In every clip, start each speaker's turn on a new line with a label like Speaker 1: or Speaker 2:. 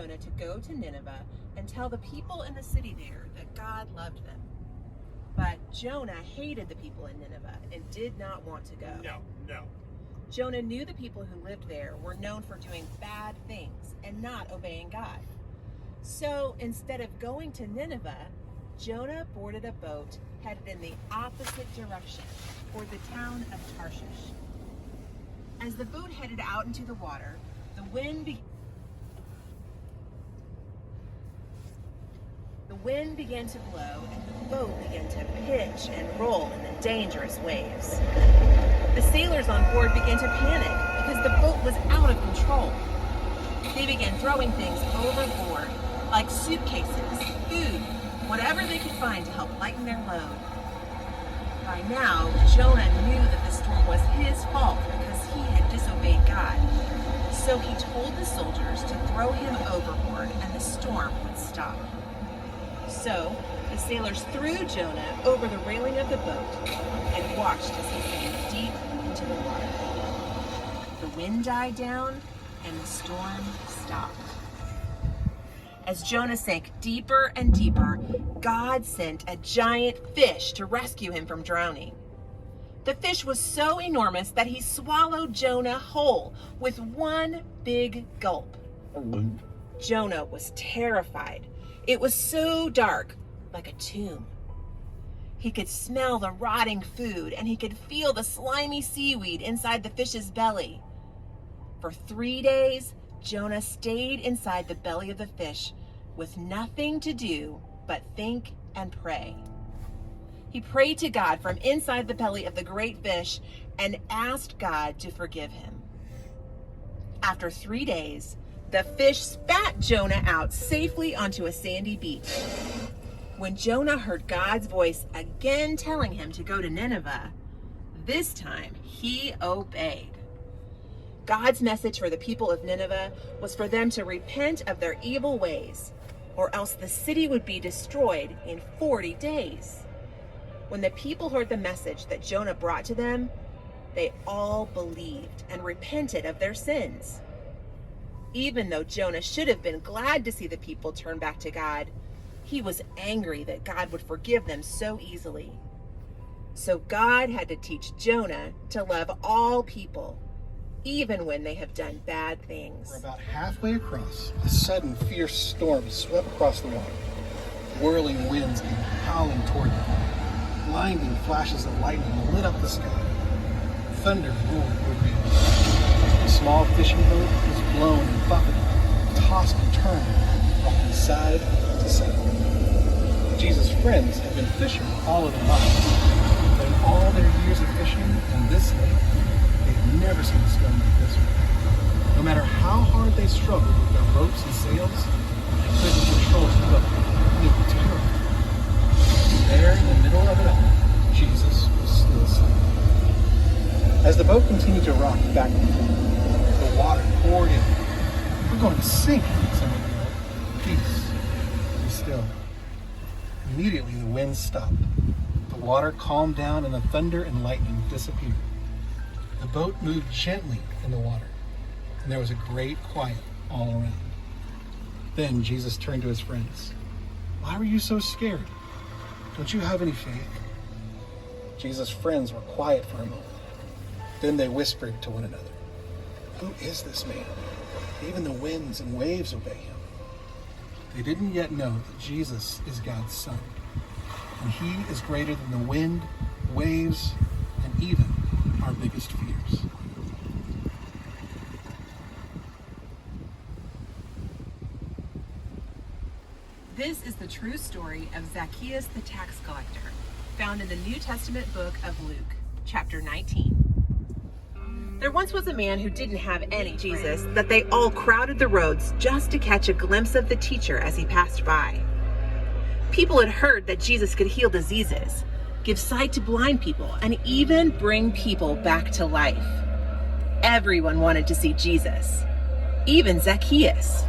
Speaker 1: Jonah to go to Nineveh and tell the people in the city there that God loved them. But Jonah hated the people in Nineveh and did not want to go.
Speaker 2: No.
Speaker 1: Jonah knew the people who lived there were known for doing bad things and not obeying God. So instead of going to Nineveh, Jonah boarded a boat headed in the opposite direction for the town of Tarshish. As the boat headed out into the water, the wind began to blow and the boat began to pitch and roll in the dangerous waves. The sailors on board began to panic because the boat was out of control. They began throwing things overboard, like suitcases, food, whatever they could find to help lighten their load. By now, Jonah knew that the storm was his fault because he had disobeyed God. So he told the soldiers to throw him overboard and the storm would stop. So the sailors threw Jonah over the railing of the boat and watched as he sank deep into the water. The wind died down and the storm stopped. As Jonah sank deeper and deeper, God sent a giant fish to rescue him from drowning. The fish was so enormous that he swallowed Jonah whole with one big gulp. Jonah was terrified. It was so dark, like a tomb. He could smell the rotting food and he could feel the slimy seaweed inside the fish's belly. For 3 days, Jonah stayed inside the belly of the fish with nothing to do but think and pray. He prayed to God from inside the belly of the great fish and asked God to forgive him. After 3 days, the fish spat Jonah out safely onto a sandy beach. When Jonah heard God's voice again telling him to go to Nineveh, this time he obeyed. God's message for the people of Nineveh was for them to repent of their evil ways, or else the city would be destroyed in 40 days. When the people heard the message that Jonah brought to them, they all believed and repented of their sins. Even though Jonah should have been glad to see the people turn back to God, he was angry that God would forgive them so easily. So God had to teach Jonah to love all people, even when they have done bad things.
Speaker 3: We're about halfway across. A sudden fierce storm swept across the water. Whirling winds came howling toward them. Blinding flashes of lightning lit up the sky. Thunder roared overhead. The small fishing boat was blown and buffeted, tossed and turned, rocking side to side. Jesus' friends had been fishing all of the miles, but in all their years of fishing in this lake, they'd never seen a storm like this one. No matter how hard they struggled with their ropes and sails, they couldn't control the boat. It was terrible. There, in the middle of it all, Jesus was still asleep. As the boat continued to rock back and forth, the water poured in. "We're going to sink," someone yelled. "Peace, be still." Immediately, the wind stopped. The water calmed down and the thunder and lightning disappeared. The boat moved gently in the water, and there was a great quiet all around. Then Jesus turned to his friends. "Why were you so scared? Don't you have any faith?" Jesus' friends were quiet for a moment. Then they whispered to one another, "Who is this man? Even the winds and waves obey him." They didn't yet know that Jesus is God's Son, and he is greater than the wind, waves, and even our biggest fears.
Speaker 1: This is the true story of Zacchaeus the tax collector, found in the New Testament book of Luke, chapter 19. There once was a man who didn't have any Jesus, that they all crowded the roads just to catch a glimpse of the teacher as he passed by. People had heard that Jesus could heal diseases, give sight to blind people, and even bring people back to life. Everyone wanted to see Jesus, even Zacchaeus.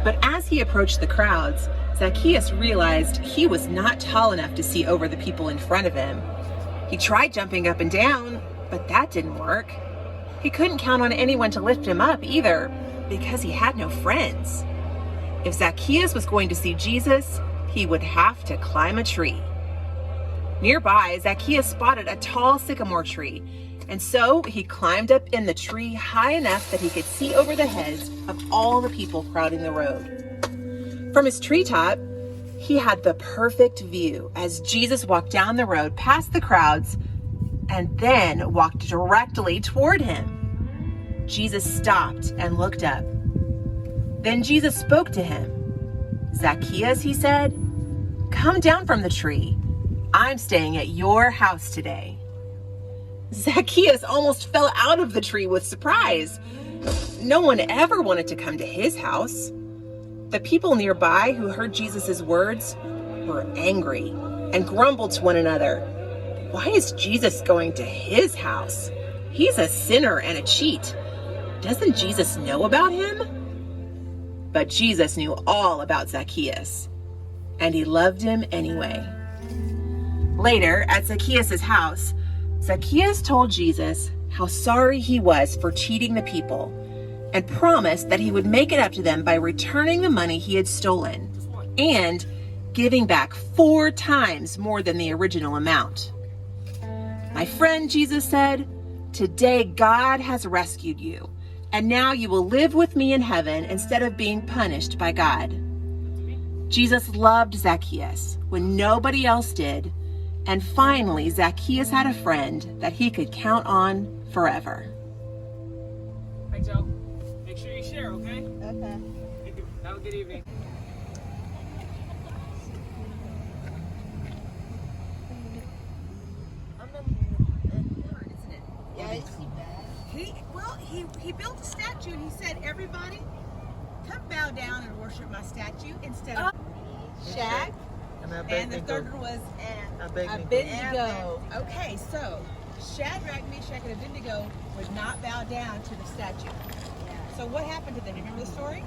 Speaker 1: But as he approached the crowds, Zacchaeus realized he was not tall enough to see over the people in front of him. He tried jumping up and down, but that didn't work. He couldn't count on anyone to lift him up either, because he had no friends. If Zacchaeus was going to see Jesus, he would have to climb a tree. Nearby, Zacchaeus spotted a tall sycamore tree, and so he climbed up in the tree high enough that he could see over the heads of all the people crowding the road. From his treetop, he had the perfect view as Jesus walked down the road past the crowds and then walked directly toward him. Jesus stopped and looked up. Then Jesus spoke to him. "Zacchaeus," he said, "come down from the tree. I'm staying at your house today." Zacchaeus almost fell out of the tree with surprise. No one ever wanted to come to his house. The people nearby who heard Jesus' words were angry and grumbled to one another, "Why is Jesus going to his house? He's a sinner and a cheat. Doesn't Jesus know about him?" But Jesus knew all about Zacchaeus, and he loved him anyway. Later, at Zacchaeus' house, Zacchaeus told Jesus how sorry he was for cheating the people and promised that he would make it up to them by returning the money he had stolen and giving back 4 times more than the original amount. "My friend," Jesus said, "today God has rescued you, and now you will live with me in heaven instead of being punished by God." Jesus loved Zacchaeus when nobody else did, and finally Zacchaeus had a friend that he could count on forever.
Speaker 2: Hi, Joe. Make sure you share, okay?
Speaker 4: Okay.
Speaker 2: Thank you. Have a good evening.
Speaker 4: Yeah, it's bad.
Speaker 5: He built a statue and he said, "Everybody, come bow down and worship my statue," instead of Shaq. And the third one was Abednego. Okay, so Shadrach, Meshach, and Abednego would not bow down to the statue. So what happened to them? Remember the story?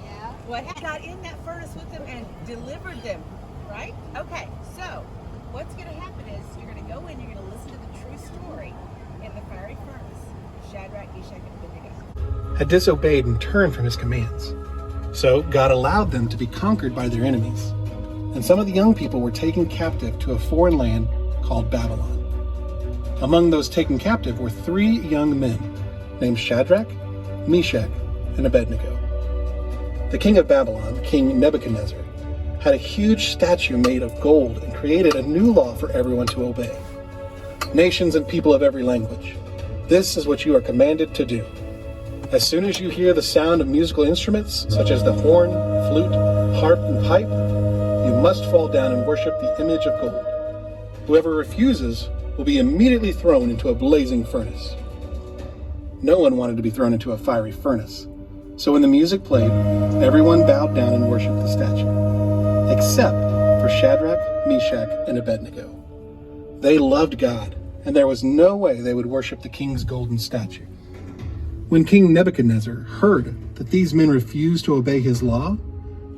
Speaker 4: Yeah.
Speaker 5: What happened? Got in that furnace with them and delivered them, right? Okay, so what's going to happen is you're going to go in, you're going to listen to the true story in the fiery furnace. Shadrach, Meshach, and Abednego
Speaker 3: had disobeyed and turned from his commands. So God allowed them to be conquered by their enemies. And some of the young people were taken captive to a foreign land called Babylon. Among those taken captive were 3 young men named Shadrach, Meshach, and Abednego. The king of Babylon, King Nebuchadnezzar, had a huge statue made of gold and created a new law for everyone to obey. Nations and people of every language, this is what you are commanded to do. As soon as you hear the sound of musical instruments, such as the horn, flute, harp, and pipe, you must fall down and worship the image of gold. Whoever refuses will be immediately thrown into a blazing furnace. No one wanted to be thrown into a fiery furnace. So when the music played, everyone bowed down and worshipped the statue, except for Shadrach, Meshach, and Abednego. They loved God, and there was no way they would worship the king's golden statue. When King Nebuchadnezzar heard that these men refused to obey his law,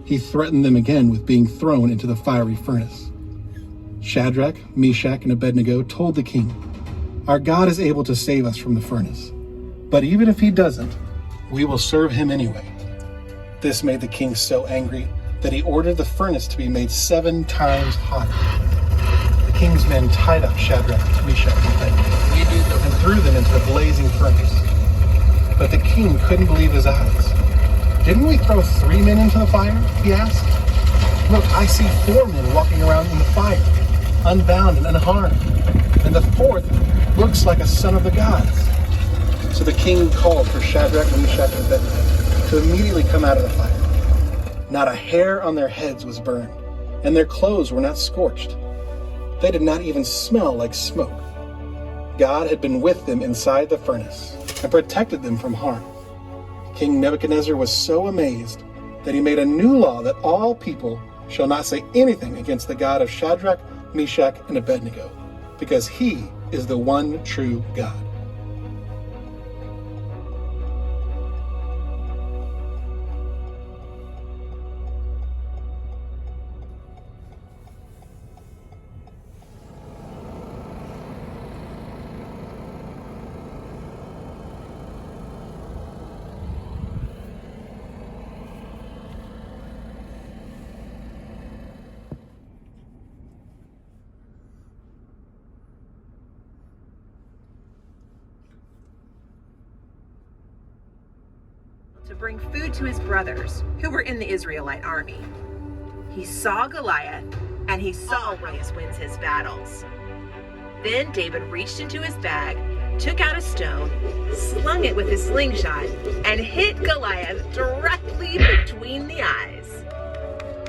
Speaker 3: he threatened them again with being thrown into the fiery furnace. Shadrach, Meshach, and Abednego told the king, "Our God is able to save us from the furnace, but even if he doesn't, we will serve him anyway." This made the king so angry that he ordered the furnace to be made 7 times hotter. The king's men tied up Shadrach, Meshach, and Abednego and threw them into the blazing furnace. But the king couldn't believe his eyes. "Didn't we throw 3 men into the fire?" he asked. "Look, I see 4 men walking around in the fire, unbound and unharmed, and the 4th looks like a son of the gods." So the king called for Shadrach, Meshach, and Abednego to immediately come out of the fire. Not a hair on their heads was burned, and their clothes were not scorched. They did not even smell like smoke. God had been with them inside the furnace and protected them from harm. King Nebuchadnezzar was so amazed that he made a new law that all people shall not say anything against the God of Shadrach, Meshach, and Abednego, because he is the one true God.
Speaker 1: to bring food to his brothers who were in the Israelite army. He saw Goliath, and he always wins his battles. Then David reached into his bag, took out a stone, slung it with his slingshot, and hit Goliath directly between the eyes.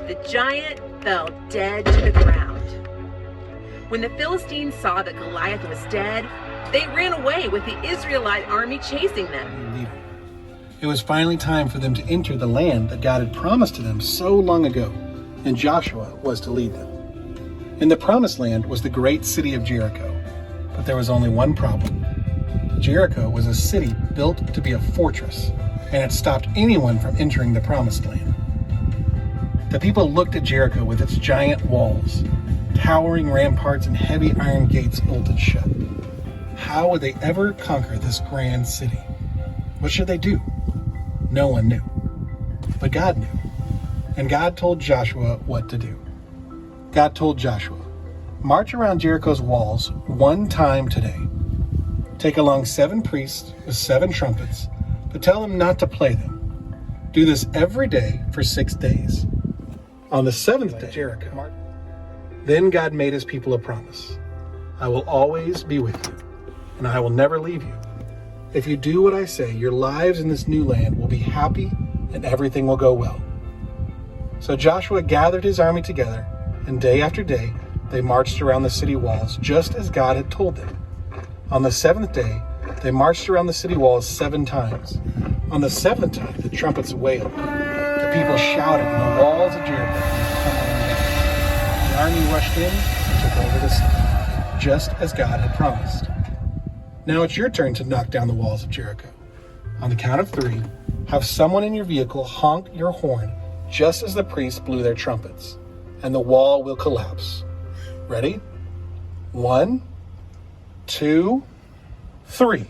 Speaker 1: The giant fell dead to the ground. When the Philistines saw that Goliath was dead, they ran away with the Israelite army chasing them.
Speaker 3: It was finally time for them to enter the land that God had promised to them so long ago, and Joshua was to lead them. In the promised land was the great city of Jericho, but there was only one problem. Jericho was a city built to be a fortress, and it stopped anyone from entering the promised land. The people looked at Jericho with its giant walls, towering ramparts, and heavy iron gates bolted shut. How would they ever conquer this grand city? What should they do? No one knew. But God knew. And God told Joshua what to do. God told Joshua, "March around Jericho's walls one time today. Take along 7 priests with 7 trumpets, but tell them not to play them. Do this every day for 6 days. On the 7th day, Jericho." Then God made his people a promise. "I will always be with you, and I will never leave you. If you do what I say, your lives in this new land will be happy and everything will go well." So Joshua gathered his army together, and day after day they marched around the city walls just as God had told them. On the 7th day, they marched around the city walls 7 times. On the 7th time, the trumpets wailed. The people shouted, and the walls of Jericho came tumbling down. The army rushed in and took over the city, just as God had promised. Now it's your turn to knock down the walls of Jericho. On the count of 3, have someone in your vehicle honk your horn just as the priests blew their trumpets, and the wall will collapse. Ready? 1, 2, 3.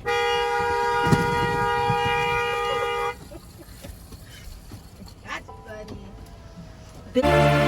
Speaker 4: That's funny.